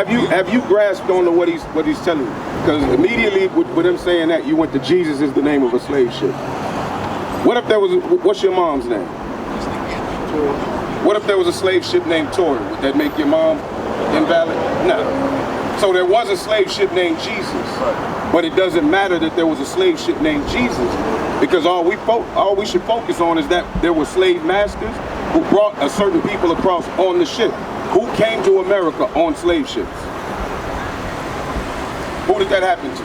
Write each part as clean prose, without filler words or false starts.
Have you grasped on to what he's telling you? Because immediately with him saying that, you went to Jesus is the name of a slave ship. What if there was what's your mom's name? What if there was a slave ship named Tori? Would that make your mom invalid? No. So there was a slave ship named Jesus, but it doesn't matter that there was a slave ship named Jesus, because all we should focus on is that there were slave masters who brought a certain people across on the ship. Who came to America on slave ships? Who did that happen to?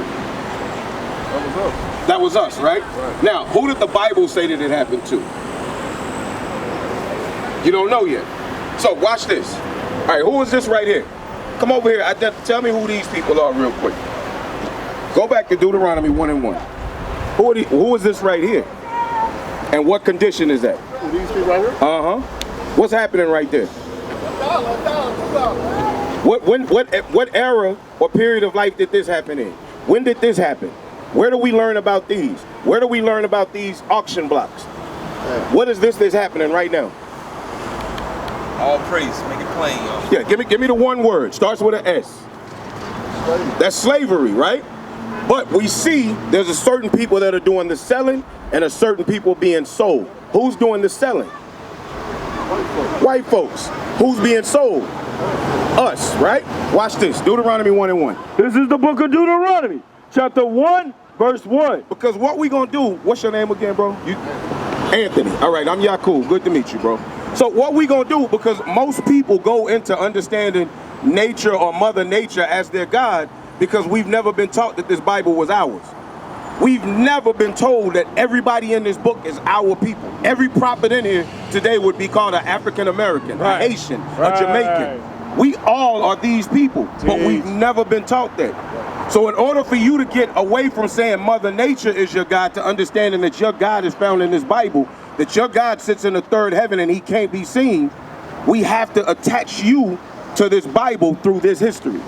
That was us. That was us, right? Now, who did the Bible say that it happened to? You don't know yet. So watch this. All right, who is this right here? Come over here. Tell me who these people are real quick. Go back to Deuteronomy 1:1. Who is this right here? And what condition is that? These people right here? Uh-huh. What's happening right there? What era or period of life did this happen in? When did this happen? Where do we learn about these? Where do we learn about these auction blocks? What is this that's happening right now? All praise, make it plain, y'all. Yeah, give me the one word. Starts with an S. That's slavery, right? But we see there's a certain people that are doing the selling and a certain people being sold. Who's doing the selling? White folks. Who's being sold? Us, right? Watch this. Deuteronomy 1:1. This is the book of Deuteronomy, chapter 1, verse 1. Because what we gonna do, what's your name again, bro? Anthony. All right, I'm Yakub. Good to meet you, bro. So what we gonna do, because most people go into understanding nature or Mother Nature as their God, because we've never been taught that this Bible was ours. We've never been told that everybody in this book is our people. Every prophet in here today would be called an African American, a Haitian, a Jamaican. We all are these people, but we've never been taught that. So in order for you to get away from saying Mother Nature is your God, to understanding that your God is found in this Bible, that your God sits in the third heaven and he can't be seen, we have to attach you to this Bible through this history.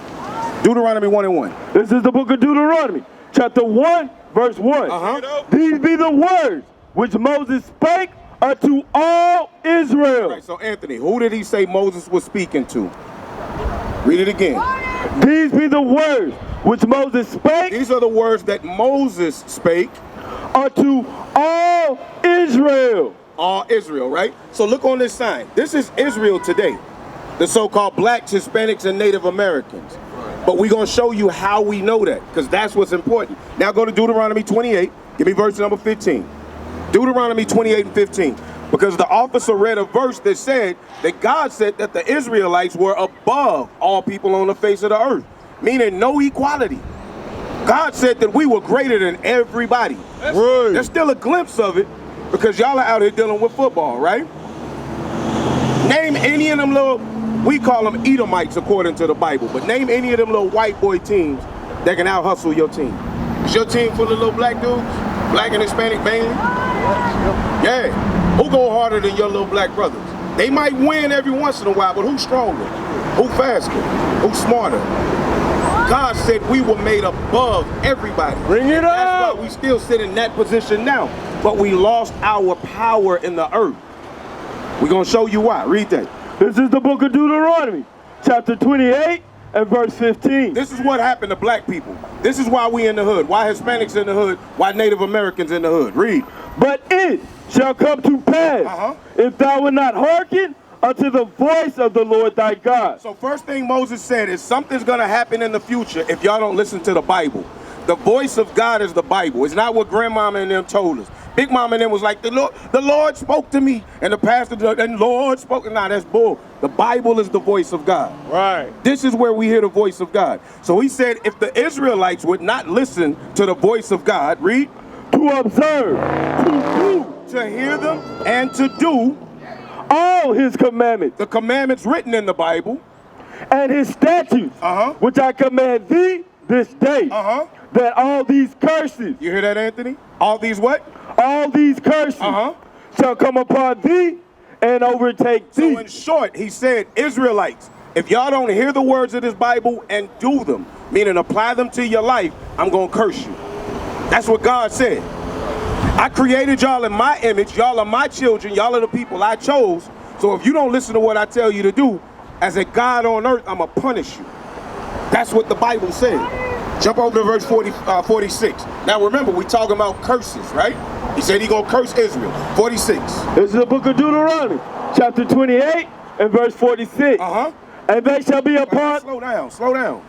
Deuteronomy 1:1. This is the book of Deuteronomy, chapter 1, verse 1. These be the words which Moses spake unto all Israel. All right, so Anthony, who did he say Moses was speaking to? Read it again. These be the words which Moses spake. These are the words that Moses spake unto all Israel. All Israel, right? So look on this sign. This is Israel today. The so-called blacks, Hispanics, and Native Americans. But we're going to show you how we know that, because that's what's important. Now go to Deuteronomy 28. Give me verse number 15. Deuteronomy 28 and 15. Because the officer read a verse that said that God said that the Israelites were above all people on the face of the earth, meaning no equality. God said that we were greater than everybody. Right. There's still a glimpse of it, because y'all are out here dealing with football, right? Name any of them little, we call them Edomites according to the Bible, but name any of them little white boy teams that can out-hustle your team. Is your team full of little black dudes? Black and Hispanic mainly? Yeah. Who go harder than your little black brothers? They might win every once in a while, but who's stronger? Who faster? Who's smarter? God said we were made above everybody. Bring it up! That's why we still sit in that position now. But we lost our power in the earth. We're going to show you why. Read that. This is the book of Deuteronomy, chapter 28 and verse 15. This is what happened to black people. This is why we in the hood. Why Hispanics in the hood. Why Native Americans in the hood. Read. But it shall come to pass, if thou wilt not hearken unto the voice of the Lord thy God. So first thing Moses said is something's going to happen in the future if y'all don't listen to the Bible. The voice of God is the Bible. It's not what grandmama and them told us. Big mama and them was like, the Lord spoke to me. And the pastor, and Lord spoke. Nah, that's bull. The Bible is the voice of God. Right. This is where we hear the voice of God. So he said if the Israelites would not listen to the voice of God, read. To observe, to do, to hear them, and to do all his commandments. The commandments written in the Bible. And his statutes, which I command thee this day. That all these curses. You hear that, Anthony? All these what? All these curses shall come upon thee and overtake thee. So in short, he said, Israelites, if y'all don't hear the words of this Bible and do them, meaning apply them to your life, I'm going to curse you. That's what God said. I created y'all in my image. Y'all are my children. Y'all are the people I chose. So if you don't listen to what I tell you to do, as a God on earth, I'm going to punish you. That's what the Bible said. Jump over to verse 46. Now remember, we talking about curses, right? He said he gonna curse Israel. 46. This is the book of Deuteronomy, chapter 28 and verse 46. And they shall be upon... Slow down, slow down.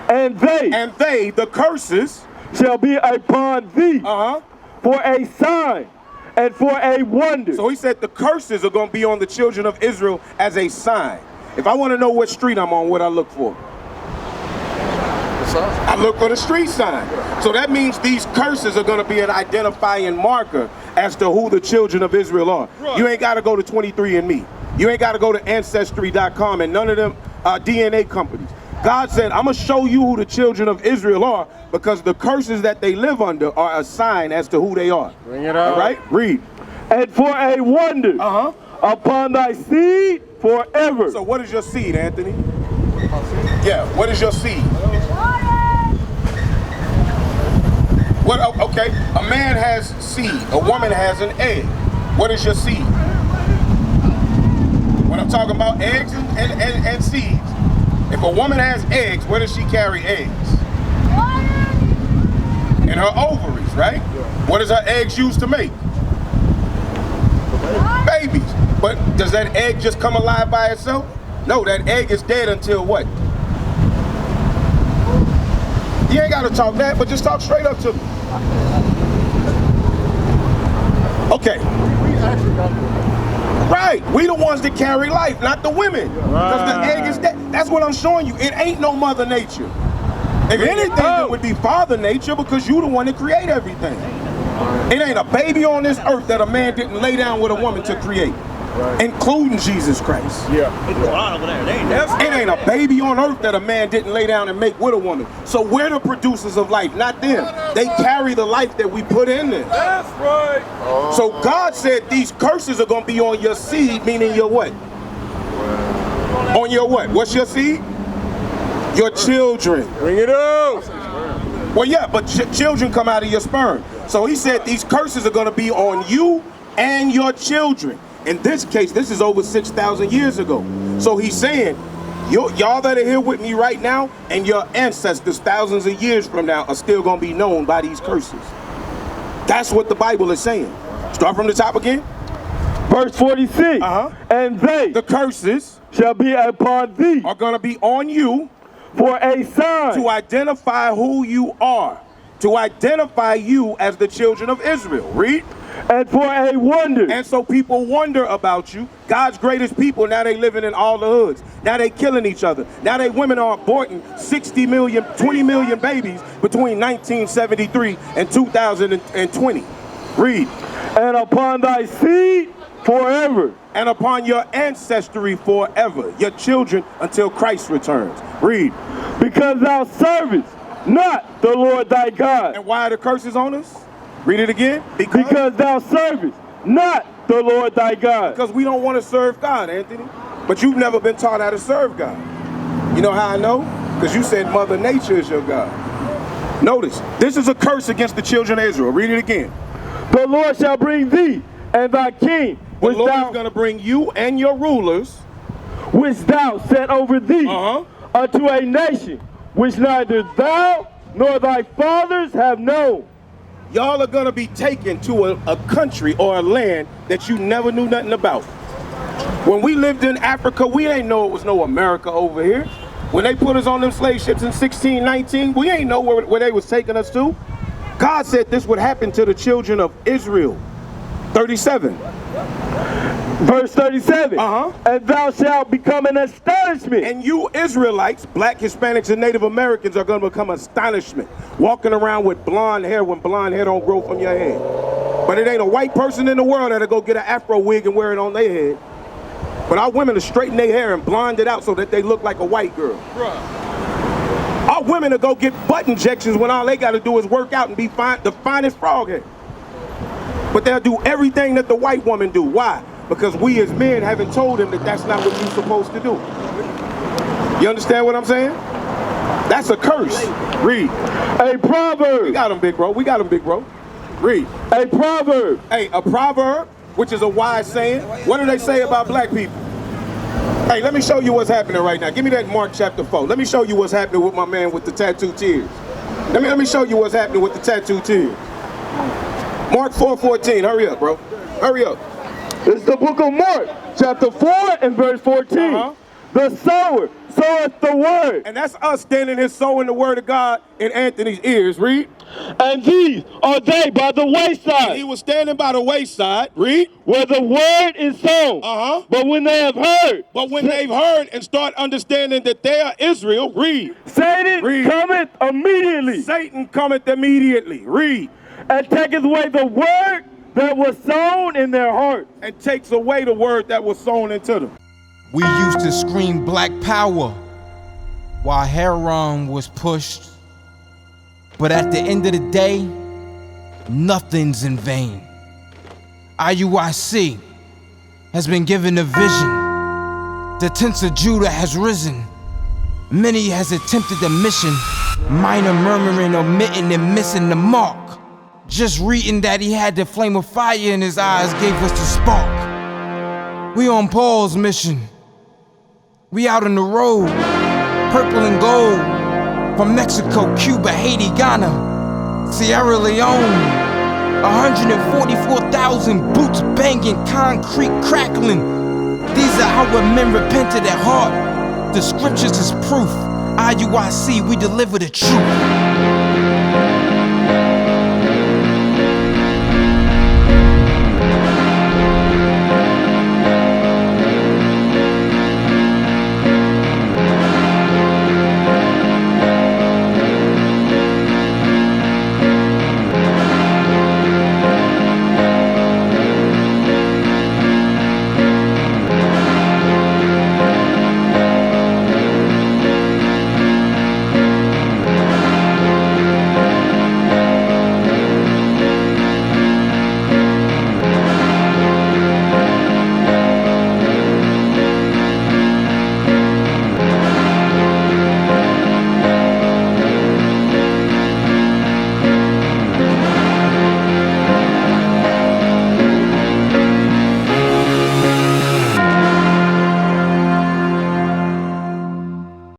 And they, the curses, shall be upon thee for a sign and for a wonder. So he said the curses are gonna be on the children of Israel as a sign. If I want to know what street I'm on, what I look for? I look for the street sign. So that means these curses are going to be an identifying marker as to who the children of Israel are. Right. You ain't got to go to 23andMe. You ain't got to go to Ancestry.com and none of them DNA companies. God said, I'm going to show you who the children of Israel are because the curses that they live under are a sign as to who they are. Bring it out. All right? Read. And for a wonder upon thy seed forever. So what is your seed, Anthony? Yeah, what is your seed? What? Okay, a man has seed, a woman has an egg. What is your seed? When I'm talking about eggs and seeds, if a woman has eggs, where does she carry eggs? In her ovaries, right? What does her eggs used to make? Babies. But does that egg just come alive by itself? No, that egg is dead until what? You ain't got to talk that, but just talk straight up to me. Okay. Right, we the ones that carry life, not the women. Because the egg is dead. That's what I'm showing you. It ain't no Mother Nature. If anything, it would be Father Nature because you the one that create everything. It ain't a baby on this earth that a man didn't lay down with a woman to create. Including Jesus Christ. Yeah. It ain't a baby on earth that a man didn't lay down and make with a woman. So we're the producers of life, not them. They carry the life that we put in them. That's right. So God said these curses are going to be on your seed, meaning your what? On your what? What's your seed? Your children. Bring it out. Well, yeah, but children come out of your sperm. So he said these curses are going to be on you and your children. In this case, this is over 6,000 years ago. So he's saying, y'all that are here with me right now and your ancestors thousands of years from now are still going to be known by these curses. That's what the Bible is saying. Start from the top again. Verse 46. And they, the curses, shall be upon thee, are going to be on you for a sign, to identify who you are, to identify you as the children of Israel. Read. And for a wonder. And so people wonder about you. God's greatest people, now they living in all the hoods. Now they killing each other. Now they women are aborting 60 million, 20 million babies between 1973 and 2020. Read. And upon thy seed forever. And upon your ancestry forever. Your children until Christ returns. Read. Because thou servest not the Lord thy God. And why are the curses on us? Read it again. Because thou servest not the Lord thy God. Because we don't want to serve God, Anthony. But you've never been taught how to serve God. You know how I know? Because you said Mother Nature is your God. Notice, this is a curse against the children of Israel. Read it again. The Lord shall bring thee and thy king, the Lord is going to bring you and your rulers, which thou set over thee, unto a nation which neither thou nor thy fathers have known. Y'all are going to be taken to a country or a land that you never knew nothing about. When we lived in Africa, we ain't know it was no America over here. When they put us on them slave ships in 1619, we ain't know where they was taking us to. God said this would happen to the children of Israel. 37. Verse 37. And thou shalt become an astonishment. And you Israelites, black, Hispanics, and Native Americans are going to become astonishment. Walking around with blonde hair when blonde hair don't grow from your head. But it ain't a white person in the world that'll go get an afro wig and wear it on their head. But our women will straighten their hair and blonde it out so that they look like a white girl. Our women will go get butt injections when all they got to do is work out and be the finest frog hair. But they'll do everything that the white woman do. Why? Because we as men haven't told them that that's not what you're supposed to do. You understand what I'm saying? That's a curse. Read. A proverb. We got them, big bro. We got them, big bro. Read. A proverb. Hey, a proverb, which is a wise saying. What do they say about black people? Hey, let me show you what's happening right now. Give me that Mark chapter 4. Let me show you what's happening with my man with the tattoo tears. Let me show you what's happening with the tattoo tears. Mark 4:14. Hurry up, bro. Hurry up. It's the book of Mark, chapter 4 and verse 14. The sower soweth the word. And that's us standing here sowing the word of God in Anthony's ears. Read. And these are they by the wayside. He was standing by the wayside. Read. Where the word is sown. But when they have heard. But when they've heard and start understanding that they are Israel. Read. Satan cometh immediately. Satan cometh immediately. Read. And taketh away the word that was sown in their hearts. And takes away the word that was sown into them. We used to scream black power while Heron was pushed. But at the end of the day, nothing's in vain. IUIC has been given a vision. The tents of Judah has risen. Many has attempted the mission. Minor murmuring, omitting, and missing the mark. Just reading that he had the flame of fire in his eyes gave us the spark. We on Paul's mission. We out on the road, purple and gold, from Mexico, Cuba, Haiti, Ghana, Sierra Leone. 144,000 boots banging, concrete crackling. These are our men repented at heart. The scriptures is proof. IUIC, we deliver the truth.